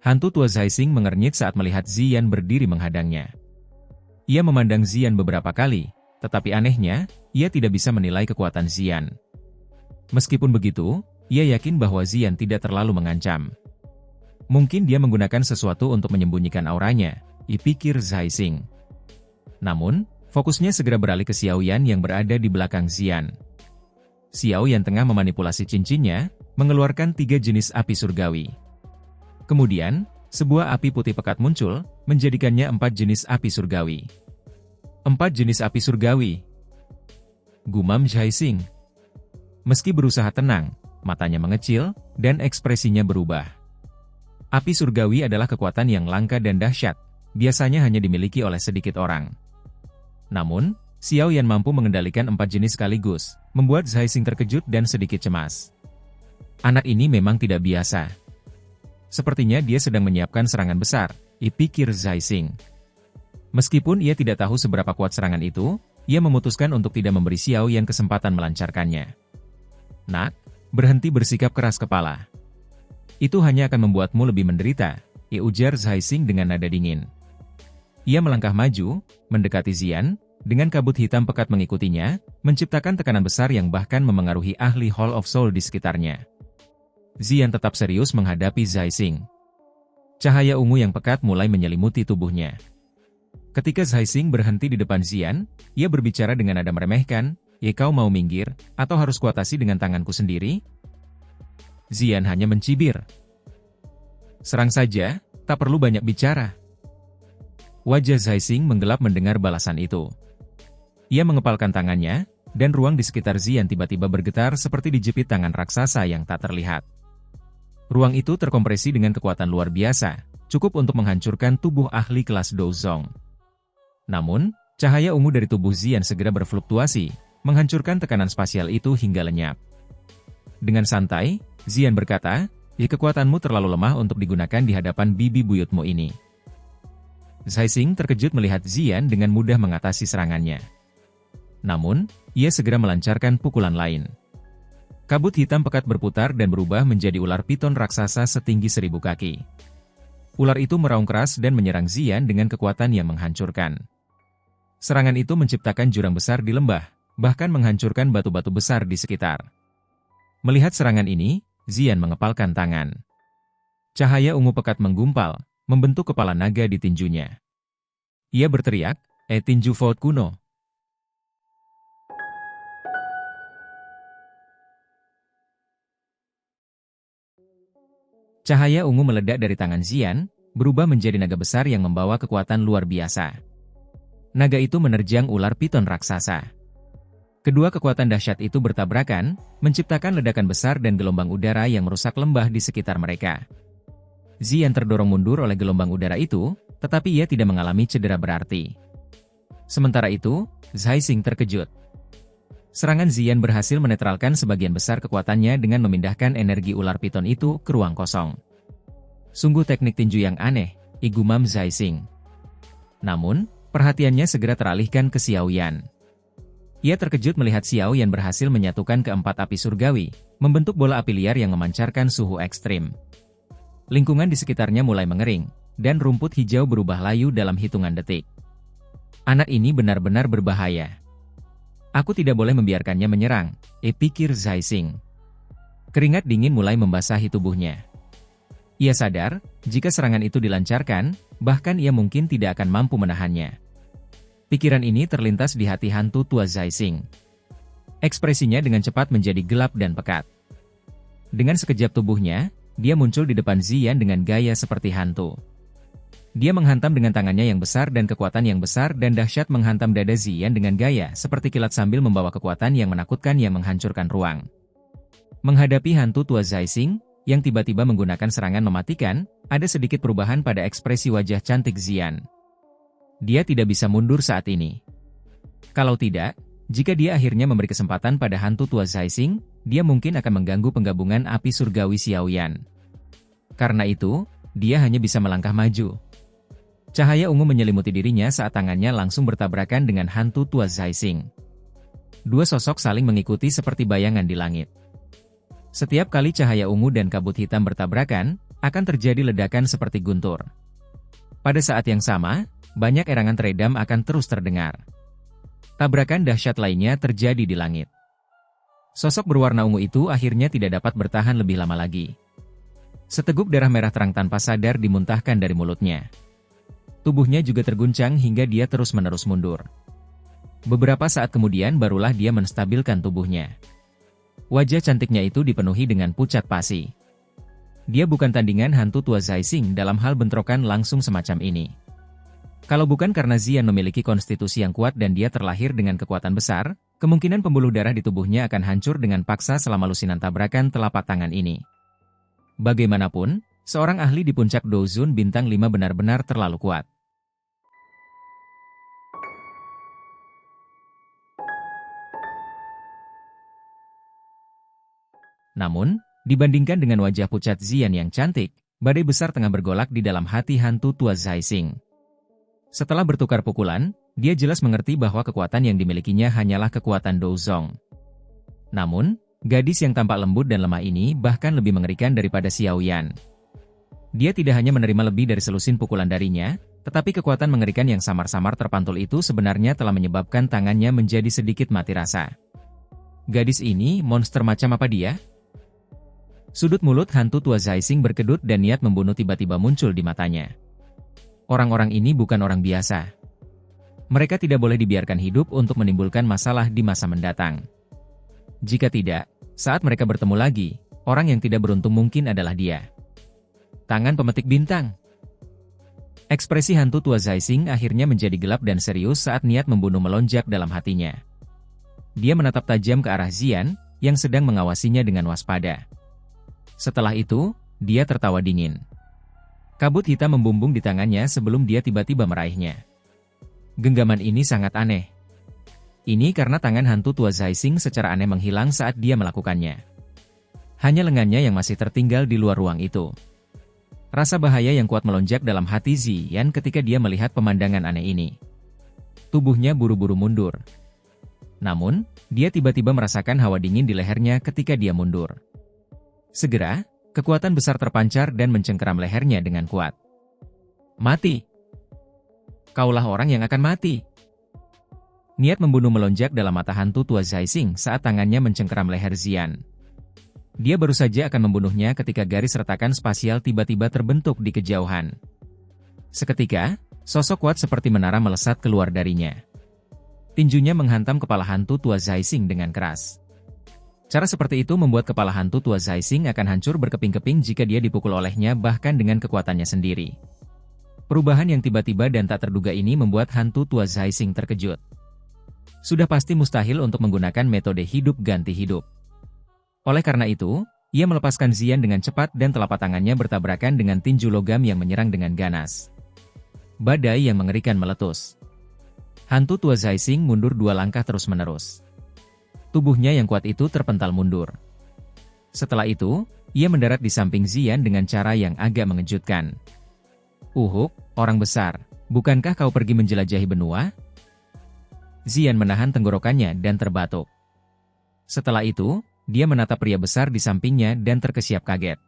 Hantu tua Zaising mengernyit saat melihat Ziyan berdiri menghadangnya. Ia memandang Ziyan beberapa kali, tetapi anehnya, ia tidak bisa menilai kekuatan Ziyan. Meskipun begitu, ia yakin bahwa Ziyan tidak terlalu mengancam. Mungkin dia menggunakan sesuatu untuk menyembunyikan auranya, pikir Zaising. Namun, fokusnya segera beralih ke Xiaoyan yang berada di belakang Ziyan. Xiaoyan tengah memanipulasi cincinnya, mengeluarkan 3 jenis api surgawi. Kemudian, sebuah api putih pekat muncul, menjadikannya 4 jenis api surgawi. 4 jenis api surgawi. Gumam Zaising. Meski berusaha tenang, matanya mengecil, dan ekspresinya berubah. Api surgawi adalah kekuatan yang langka dan dahsyat, biasanya hanya dimiliki oleh sedikit orang. Namun, Xiaoyan mampu mengendalikan 4 jenis sekaligus, membuat Zaising terkejut dan sedikit cemas. Anak ini memang tidak biasa. Sepertinya dia sedang menyiapkan serangan besar, pikir Zaising. Meskipun ia tidak tahu seberapa kuat serangan itu, ia memutuskan untuk tidak memberi Xiaoyan kesempatan melancarkannya. Nak, berhenti bersikap keras kepala. Itu hanya akan membuatmu lebih menderita, ujar Zaising dengan nada dingin. Ia melangkah maju, mendekati Ziyan, dengan kabut hitam pekat mengikutinya, menciptakan tekanan besar yang bahkan memengaruhi ahli Hall of Soul di sekitarnya. Ziyan tetap serius menghadapi Zaising. Cahaya ungu yang pekat mulai menyelimuti tubuhnya. Ketika Zaising berhenti di depan Ziyan, ia berbicara dengan nada meremehkan, kau mau minggir, atau harus kuatasi dengan tanganku sendiri? Ziyan hanya mencibir. Serang saja, tak perlu banyak bicara. Wajah Zaising menggelap mendengar balasan itu. Ia mengepalkan tangannya, dan ruang di sekitar Ziyan tiba-tiba bergetar seperti dijepit tangan raksasa yang tak terlihat. Ruang itu terkompresi dengan kekuatan luar biasa, cukup untuk menghancurkan tubuh ahli kelas Douzong. Namun, cahaya ungu dari tubuh Ziyan segera berfluktuasi, menghancurkan tekanan spasial itu hingga lenyap. Dengan santai, Ziyan berkata, kekuatanmu terlalu lemah untuk digunakan di hadapan bibi buyutmu ini. Zaising terkejut melihat Ziyan dengan mudah mengatasi serangannya. Namun, ia segera melancarkan pukulan lain. Kabut hitam pekat berputar dan berubah menjadi ular piton raksasa setinggi 1000 kaki. Ular itu meraung keras dan menyerang Ziyan dengan kekuatan yang menghancurkan. Serangan itu menciptakan jurang besar di lembah, bahkan menghancurkan batu-batu besar di sekitar. Melihat serangan ini, Ziyan mengepalkan tangan. Cahaya ungu pekat menggumpal, membentuk kepala naga di tinjunya. Ia berteriak, tinju Void kuno. Cahaya ungu meledak dari tangan Ziyan, berubah menjadi naga besar yang membawa kekuatan luar biasa. Naga itu menerjang ular piton raksasa. Kedua kekuatan dahsyat itu bertabrakan, menciptakan ledakan besar dan gelombang udara yang merusak lembah di sekitar mereka. Ziyan terdorong mundur oleh gelombang udara itu, tetapi ia tidak mengalami cedera berarti. Sementara itu, Zaising terkejut. Serangan Ziyan berhasil menetralkan sebagian besar kekuatannya dengan memindahkan energi ular piton itu ke ruang kosong. Sungguh teknik tinju yang aneh, gumam Zaising. Namun, perhatiannya segera teralihkan ke Xiaoyan. Ia terkejut melihat Xiaoyan berhasil menyatukan keempat api surgawi, membentuk bola api liar yang memancarkan suhu ekstrim. Lingkungan di sekitarnya mulai mengering, dan rumput hijau berubah layu dalam hitungan detik. Anak ini benar-benar berbahaya. Aku tidak boleh membiarkannya menyerang, pikir Zaising. Keringat dingin mulai membasahi tubuhnya. Ia sadar, jika serangan itu dilancarkan, bahkan ia mungkin tidak akan mampu menahannya. Pikiran ini terlintas di hati hantu tua Zaising. Ekspresinya dengan cepat menjadi gelap dan pekat. Dengan sekejap tubuhnya, dia muncul di depan Ziyan dengan gaya seperti hantu. Dia menghantam dengan tangannya yang besar dan kekuatan yang besar dan dahsyat menghantam dada Ziyan dengan gaya seperti kilat sambil membawa kekuatan yang menakutkan yang menghancurkan ruang. Menghadapi hantu tua Zaising, yang tiba-tiba menggunakan serangan mematikan, ada sedikit perubahan pada ekspresi wajah cantik Ziyan. Dia tidak bisa mundur saat ini. Kalau tidak, jika dia akhirnya memberi kesempatan pada hantu tua Zaising, dia mungkin akan mengganggu penggabungan api surgawi Xiaoyan. Karena itu, dia hanya bisa melangkah maju. Cahaya ungu menyelimuti dirinya saat tangannya langsung bertabrakan dengan hantu tua Zaising. Dua sosok saling mengikuti seperti bayangan di langit. Setiap kali cahaya ungu dan kabut hitam bertabrakan, akan terjadi ledakan seperti guntur. Pada saat yang sama, banyak erangan teredam akan terus terdengar. Tabrakan dahsyat lainnya terjadi di langit. Sosok berwarna ungu itu akhirnya tidak dapat bertahan lebih lama lagi. Seteguk darah merah terang tanpa sadar dimuntahkan dari mulutnya. Tubuhnya juga terguncang hingga dia terus-menerus mundur. Beberapa saat kemudian barulah dia menstabilkan tubuhnya. Wajah cantiknya itu dipenuhi dengan pucat pasi. Dia bukan tandingan hantu tua Zaising dalam hal bentrokan langsung semacam ini. Kalau bukan karena Zian memiliki konstitusi yang kuat dan dia terlahir dengan kekuatan besar, kemungkinan pembuluh darah di tubuhnya akan hancur dengan paksa selama lusinan tabrakan telapak tangan ini. Bagaimanapun, seorang ahli di puncak Dozun bintang 5 benar-benar terlalu kuat. Namun, dibandingkan dengan wajah pucat Zian yang cantik, badai besar tengah bergolak di dalam hati hantu tua Zaising. Setelah bertukar pukulan, dia jelas mengerti bahwa kekuatan yang dimilikinya hanyalah kekuatan Douzong. Namun, gadis yang tampak lembut dan lemah ini bahkan lebih mengerikan daripada Xiao Yan. Dia tidak hanya menerima lebih dari selusin pukulan darinya, tetapi kekuatan mengerikan yang samar-samar terpantul itu sebenarnya telah menyebabkan tangannya menjadi sedikit mati rasa. Gadis ini monster macam apa dia? Sudut mulut hantu tua Zaising berkedut dan niat membunuh tiba-tiba muncul di matanya. Orang-orang ini bukan orang biasa. Mereka tidak boleh dibiarkan hidup untuk menimbulkan masalah di masa mendatang. Jika tidak, saat mereka bertemu lagi, orang yang tidak beruntung mungkin adalah dia. Tangan pemetik bintang. Ekspresi hantu tua Zaising akhirnya menjadi gelap dan serius saat niat membunuh melonjak dalam hatinya. Dia menatap tajam ke arah Zian, yang sedang mengawasinya dengan waspada. Setelah itu, dia tertawa dingin. Kabut hitam membumbung di tangannya sebelum dia tiba-tiba meraihnya. Genggaman ini sangat aneh. Ini karena tangan hantu tua Zaising secara aneh menghilang saat dia melakukannya. Hanya lengannya yang masih tertinggal di luar ruang itu. Rasa bahaya yang kuat melonjak dalam hati Zian ketika dia melihat pemandangan aneh ini. Tubuhnya buru-buru mundur. Namun, dia tiba-tiba merasakan hawa dingin di lehernya ketika dia mundur. Segera, kekuatan besar terpancar dan mencengkeram lehernya dengan kuat. Mati! Kaulah orang yang akan mati! Niat membunuh melonjak dalam mata hantu tua Zaising saat tangannya mencengkeram leher Zian. Dia baru saja akan membunuhnya ketika garis retakan spasial tiba-tiba terbentuk di kejauhan. Seketika, sosok kuat seperti menara melesat keluar darinya. Tinjunya menghantam kepala hantu tua Zaising dengan keras. Cara seperti itu membuat kepala hantu tua Zaising akan hancur berkeping-keping jika dia dipukul olehnya bahkan dengan kekuatannya sendiri. Perubahan yang tiba-tiba dan tak terduga ini membuat hantu tua Zaising terkejut. Sudah pasti mustahil untuk menggunakan metode hidup ganti hidup. Oleh karena itu, ia melepaskan Zian dengan cepat dan telapak tangannya bertabrakan dengan tinju logam yang menyerang dengan ganas. Badai yang mengerikan meletus. Hantu tua Zaising mundur 2 langkah terus-menerus. Tubuhnya yang kuat itu terpental mundur. Setelah itu, ia mendarat di samping Zian dengan cara yang agak mengejutkan. Uhuk, orang besar, bukankah kau pergi menjelajahi benua? Zian menahan tenggorokannya dan terbatuk. Setelah itu, dia menatap pria besar di sampingnya dan terkesiap kaget.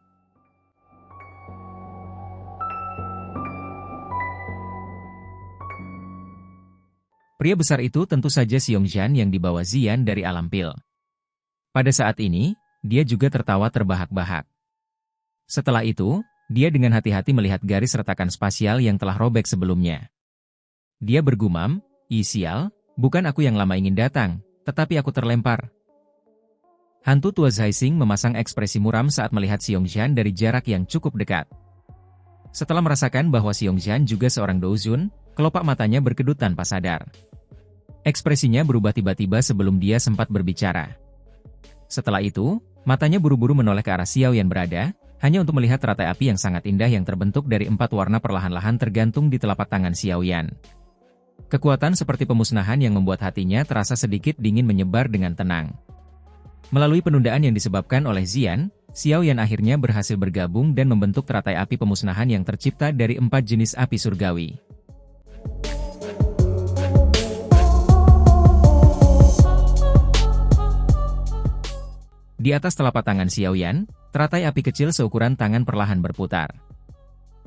Pria besar itu tentu saja Xiongxian yang dibawa Zian dari alam pil. Pada saat ini, dia juga tertawa terbahak-bahak. Setelah itu, dia dengan hati-hati melihat garis retakan spasial yang telah robek sebelumnya. Dia bergumam, sial, bukan aku yang lama ingin datang, tetapi aku terlempar. Hantu tua Zaising memasang ekspresi muram saat melihat Xiongxian dari jarak yang cukup dekat. Setelah merasakan bahwa Xiongxian juga seorang Douzun, kelopak matanya berkedut tanpa sadar. Ekspresinya berubah tiba-tiba sebelum dia sempat berbicara. Setelah itu, matanya buru-buru menoleh ke arah Xiao Yan berada, hanya untuk melihat teratai api yang sangat indah yang terbentuk dari 4 warna perlahan-lahan tergantung di telapak tangan Xiao Yan. Kekuatan seperti pemusnahan yang membuat hatinya terasa sedikit dingin menyebar dengan tenang. Melalui penundaan yang disebabkan oleh Zian, Xiao Yan akhirnya berhasil bergabung dan membentuk teratai api pemusnahan yang tercipta dari 4 jenis api surgawi. Di atas telapak tangan Xiao Yan, Teratai api kecil seukuran tangan perlahan berputar.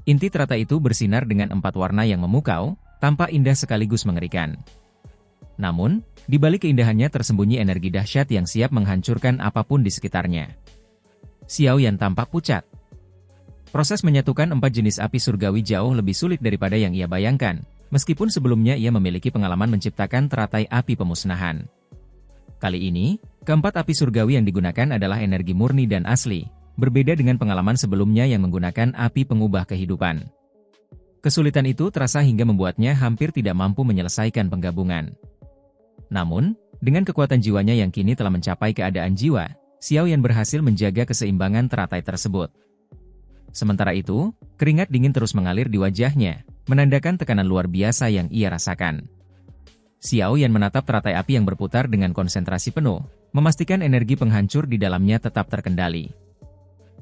Inti teratai itu bersinar dengan 4 warna yang memukau, tampak indah sekaligus mengerikan. Namun, di balik keindahannya tersembunyi energi dahsyat yang siap menghancurkan apapun di sekitarnya. Xiaoyan tampak pucat. Proses menyatukan 4 jenis api surgawi jauh lebih sulit daripada yang ia bayangkan, meskipun sebelumnya ia memiliki pengalaman menciptakan teratai api pemusnahan. Kali ini, keempat api surgawi yang digunakan adalah energi murni dan asli, berbeda dengan pengalaman sebelumnya yang menggunakan api pengubah kehidupan. Kesulitan itu terasa hingga membuatnya hampir tidak mampu menyelesaikan penggabungan. Namun, dengan kekuatan jiwanya yang kini telah mencapai keadaan jiwa, Xiaoyan berhasil menjaga keseimbangan teratai tersebut. Sementara itu, keringat dingin terus mengalir di wajahnya, menandakan tekanan luar biasa yang ia rasakan. Xiaoyan menatap teratai api yang berputar dengan konsentrasi penuh, memastikan energi penghancur di dalamnya tetap terkendali.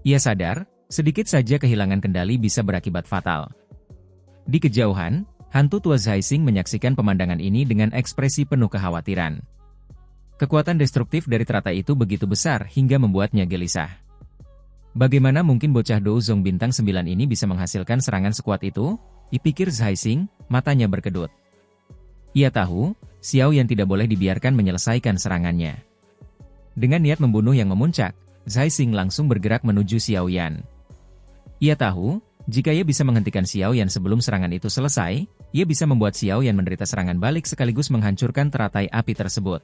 Ia sadar, sedikit saja kehilangan kendali bisa berakibat fatal. Di kejauhan, hantu tua Zaising menyaksikan pemandangan ini dengan ekspresi penuh kekhawatiran. Kekuatan destruktif dari teratai itu begitu besar hingga membuatnya gelisah. Bagaimana mungkin bocah Douzong bintang 9 ini bisa menghasilkan serangan sekuat itu? Dipikir Zaising, matanya berkedut. Ia tahu, Xiaoyan tidak boleh dibiarkan menyelesaikan serangannya. Dengan niat membunuh yang memuncak, Zaising langsung bergerak menuju Xiaoyan. Ia tahu, jika ia bisa menghentikan Xiaoyan sebelum serangan itu selesai, ia bisa membuat Xiaoyan menderita serangan balik sekaligus menghancurkan teratai api tersebut.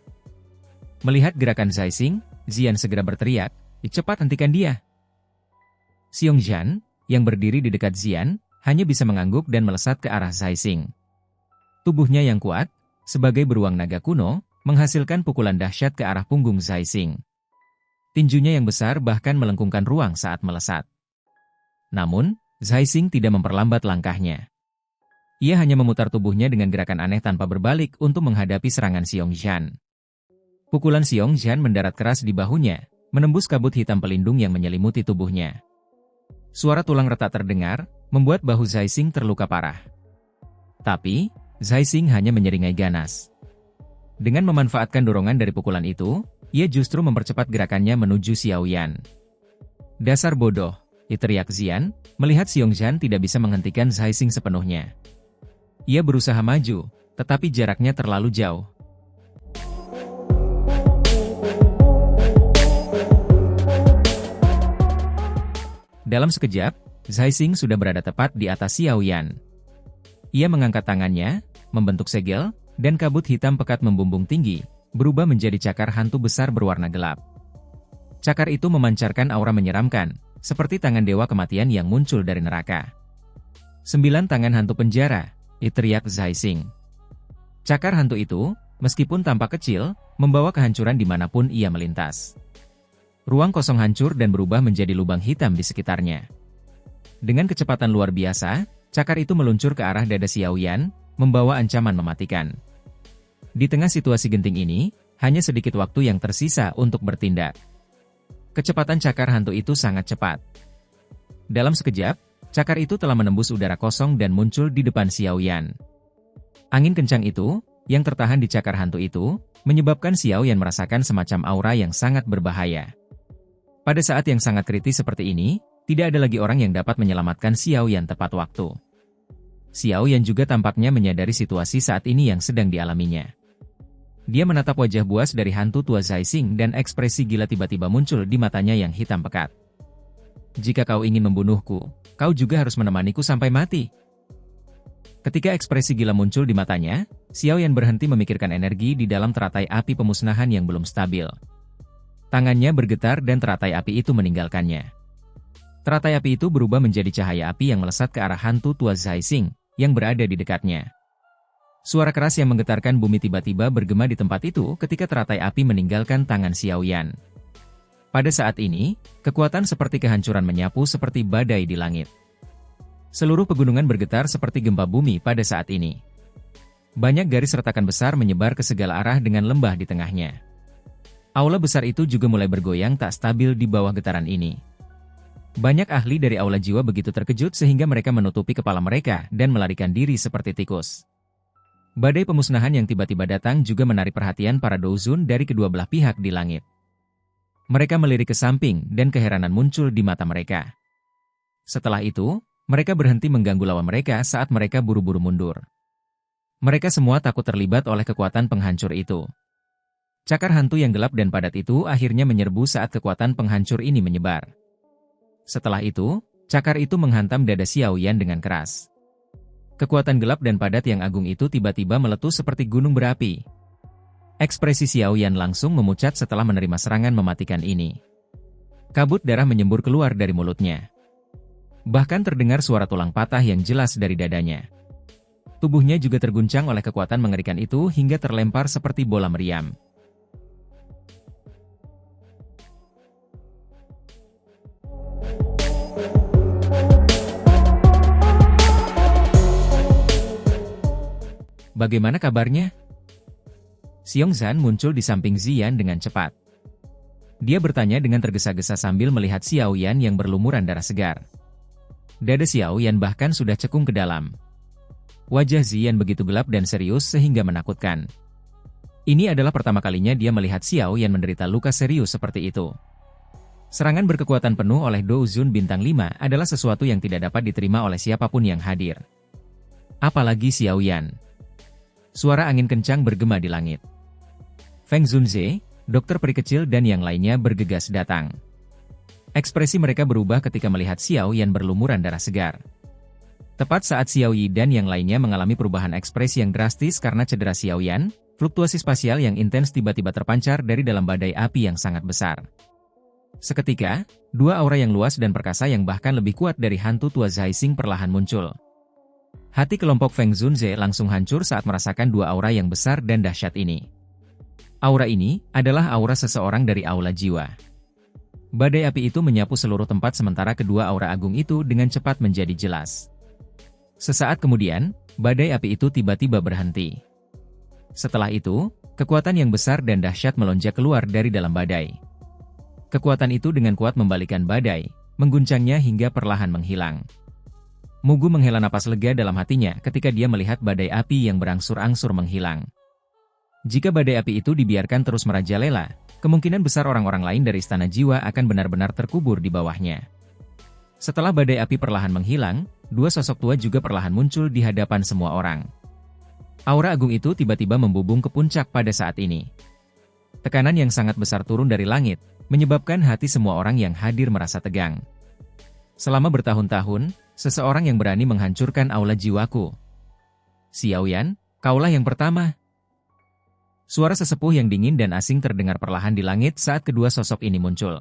Melihat gerakan Zaising, Zian segera berteriak, "Cepat hentikan dia!" Xiongzhan, yang berdiri di dekat Zian, hanya bisa mengangguk dan melesat ke arah Zaising. Tubuhnya yang kuat, sebagai beruang naga kuno, menghasilkan pukulan dahsyat ke arah punggung Zaising. Tinjunya yang besar bahkan melengkungkan ruang saat melesat. Namun, Zaising tidak memperlambat langkahnya. Ia hanya memutar tubuhnya dengan gerakan aneh tanpa berbalik untuk menghadapi serangan Xiongzhan. Pukulan Xiongzhan mendarat keras di bahunya, menembus kabut hitam pelindung yang menyelimuti tubuhnya. Suara tulang retak terdengar, membuat bahu Zaising terluka parah. Tapi, Zaising hanya menyeringai ganas. Dengan memanfaatkan dorongan dari pukulan itu, ia justru mempercepat gerakannya menuju Xiaoyan. "Dasar bodoh!" teriak Zian, melihat Xiongzhan tidak bisa menghentikan Zaising sepenuhnya. Ia berusaha maju, tetapi jaraknya terlalu jauh. Dalam sekejap, Zaising sudah berada tepat di atas Xiaoyan. Ia mengangkat tangannya, membentuk segel, dan kabut hitam pekat membumbung tinggi, berubah menjadi cakar hantu besar berwarna gelap. Cakar itu memancarkan aura menyeramkan, seperti tangan dewa kematian yang muncul dari neraka. 9 tangan hantu penjara, teriak Zaising. Cakar hantu itu, meskipun tampak kecil, membawa kehancuran dimanapun ia melintas. Ruang kosong hancur dan berubah menjadi lubang hitam di sekitarnya. Dengan kecepatan luar biasa, cakar itu meluncur ke arah dada Xiaoyan, membawa ancaman mematikan. Di tengah situasi genting ini, hanya sedikit waktu yang tersisa untuk bertindak. Kecepatan cakar hantu itu sangat cepat. Dalam sekejap, cakar itu telah menembus udara kosong dan muncul di depan Xiaoyan. Angin kencang itu, yang tertahan di cakar hantu itu, menyebabkan Xiaoyan merasakan semacam aura yang sangat berbahaya. Pada saat yang sangat kritis seperti ini, tidak ada lagi orang yang dapat menyelamatkan Xiaoyan tepat waktu. Xiaoyan juga tampaknya menyadari situasi saat ini yang sedang dialaminya. Dia menatap wajah buas dari hantu tua Zaising dan ekspresi gila tiba-tiba muncul di matanya yang hitam pekat. "Jika kau ingin membunuhku, kau juga harus menemaniku sampai mati." Ketika ekspresi gila muncul di matanya, Xiaoyan berhenti memikirkan energi di dalam teratai api pemusnahan yang belum stabil. Tangannya bergetar dan teratai api itu meninggalkannya. Teratai api itu berubah menjadi cahaya api yang melesat ke arah hantu tua Zaising, yang berada di dekatnya. Suara keras yang menggetarkan bumi tiba-tiba bergema di tempat itu ketika teratai api meninggalkan tangan Xiaoyan. Pada saat ini, kekuatan seperti kehancuran menyapu seperti badai di langit. Seluruh pegunungan bergetar seperti gempa bumi pada saat ini. Banyak garis retakan besar menyebar ke segala arah dengan lembah di tengahnya. Aula besar itu juga mulai bergoyang tak stabil di bawah getaran ini. Banyak ahli dari aula jiwa begitu terkejut sehingga mereka menutupi kepala mereka dan melarikan diri seperti tikus. Badai pemusnahan yang tiba-tiba datang juga menarik perhatian para Douzun dari kedua belah pihak di langit. Mereka melirik ke samping dan keheranan muncul di mata mereka. Setelah itu, mereka berhenti mengganggu lawan mereka saat mereka buru-buru mundur. Mereka semua takut terlibat oleh kekuatan penghancur itu. Cakar hantu yang gelap dan padat itu akhirnya menyerbu saat kekuatan penghancur ini menyebar. Setelah itu, cakar itu menghantam dada Xiao Yan dengan keras. Kekuatan gelap dan padat yang agung itu tiba-tiba meletus seperti gunung berapi. Ekspresi Xiao Yan langsung memucat setelah menerima serangan mematikan ini. Kabut darah menyembur keluar dari mulutnya. Bahkan terdengar suara tulang patah yang jelas dari dadanya. Tubuhnya juga terguncang oleh kekuatan mengerikan itu hingga terlempar seperti bola meriam. Bagaimana kabarnya? Xiongzhan muncul di samping Ziyan dengan cepat. Dia bertanya dengan tergesa-gesa sambil melihat Xiao Yan yang berlumuran darah segar. Dada Xiao Yan bahkan sudah cekung ke dalam. Wajah Ziyan begitu gelap dan serius sehingga menakutkan. Ini adalah pertama kalinya dia melihat Xiao Yan menderita luka serius seperti itu. Serangan berkekuatan penuh oleh Do Zun bintang 5 adalah sesuatu yang tidak dapat diterima oleh siapapun yang hadir. Apalagi Xiao Yan. Suara angin kencang bergema di langit. Feng Zunze, dokter peri kecil dan yang lainnya bergegas datang. Ekspresi mereka berubah ketika melihat Xiao Yan berlumuran darah segar. Tepat saat Xiao Yi dan yang lainnya mengalami perubahan ekspresi yang drastis karena cedera Xiao Yan, fluktuasi spasial yang intens tiba-tiba terpancar dari dalam badai api yang sangat besar. Seketika, dua aura yang luas dan perkasa yang bahkan lebih kuat dari hantu tua Zai Xing perlahan muncul. Hati kelompok Feng Zunze langsung hancur saat merasakan dua aura yang besar dan dahsyat ini. Aura ini adalah aura seseorang dari aula jiwa. Badai api itu menyapu seluruh tempat sementara kedua aura agung itu dengan cepat menjadi jelas. Sesaat kemudian, badai api itu tiba-tiba berhenti. Setelah itu, kekuatan yang besar dan dahsyat melonjak keluar dari dalam badai. Kekuatan itu dengan kuat membalikan badai, mengguncangnya hingga perlahan menghilang. Mugu menghela napas lega dalam hatinya ketika dia melihat badai api yang berangsur-angsur menghilang. Jika badai api itu dibiarkan terus merajalela, kemungkinan besar orang-orang lain dari Istana Jiwa akan benar-benar terkubur di bawahnya. Setelah badai api perlahan menghilang, dua sosok tua juga perlahan muncul di hadapan semua orang. Aura agung itu tiba-tiba membubung ke puncak pada saat ini. Tekanan yang sangat besar turun dari langit, menyebabkan hati semua orang yang hadir merasa tegang. Selama bertahun-tahun, seseorang yang berani menghancurkan aula jiwaku. Xiao Yan, kaulah yang pertama. Suara sesepuh yang dingin dan asing terdengar perlahan di langit saat kedua sosok ini muncul.